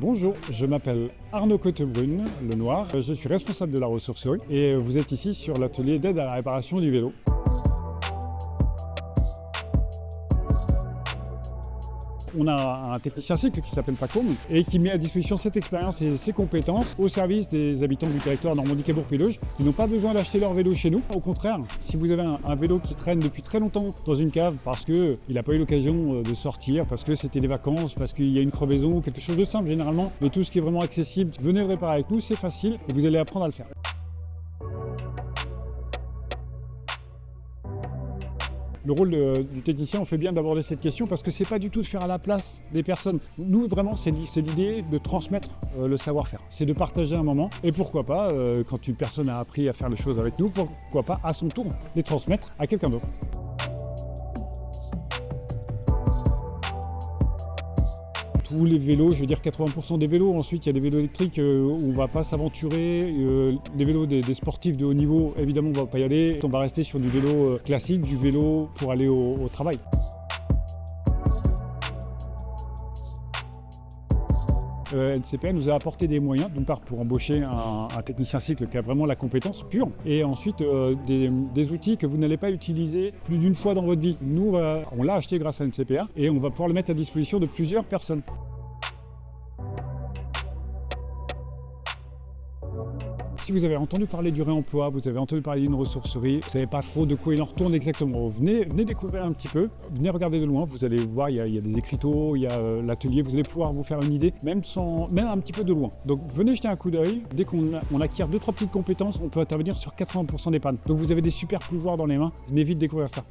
Bonjour, je m'appelle Arnaud Cottebrune, le Noir. Je suis responsable de la ressourcerie et vous êtes ici sur l'atelier d'aide à la réparation du vélo. On a un technicien cycle qui s'appelle Paco et qui met à disposition cette expérience et ses compétences au service des habitants du territoire Normandie-Québec-Péloge qui n'ont pas besoin d'acheter leur vélo chez nous. Au contraire, si vous avez un vélo qui traîne depuis très longtemps dans une cave parce qu'il n'a pas eu l'occasion de sortir, parce que c'était des vacances, parce qu'il y a une crevaison, quelque chose de simple généralement, mais tout ce qui est vraiment accessible, venez le réparer avec nous, c'est facile et vous allez apprendre à le faire. Le rôle du technicien, on fait bien d'aborder cette question parce que c'est pas du tout de faire à la place des personnes. Nous, vraiment, c'est l'idée de transmettre le savoir-faire. C'est de partager un moment. Et pourquoi pas, quand une personne a appris à faire les choses avec nous, pourquoi pas, à son tour, les transmettre à quelqu'un d'autre. Tous les vélos, je veux dire 80% des vélos. Ensuite, il y a des vélos électriques où on ne va pas s'aventurer. Les vélos des sportifs de haut niveau, évidemment, on ne va pas y aller. On va rester sur du vélo classique, du vélo pour aller au travail. NCPA nous a apporté des moyens, d'une part pour embaucher un technicien cycle qui a vraiment la compétence pure, et ensuite des outils que vous n'allez pas utiliser plus d'une fois dans votre vie. Nous, on l'a acheté grâce à NCPA et on va pouvoir le mettre à disposition de plusieurs personnes. Si vous avez entendu parler du réemploi, vous avez entendu parler d'une ressourcerie, vous ne savez pas trop de quoi il en retourne exactement, venez découvrir un petit peu, venez regarder de loin, vous allez voir, il y a des écriteaux, il y a l'atelier, vous allez pouvoir vous faire une idée, même un petit peu de loin. Donc venez jeter un coup d'œil, dès qu'on acquiert 2-3 petites compétences, on peut intervenir sur 80% des pannes. Donc vous avez des super pouvoirs dans les mains, venez vite découvrir ça.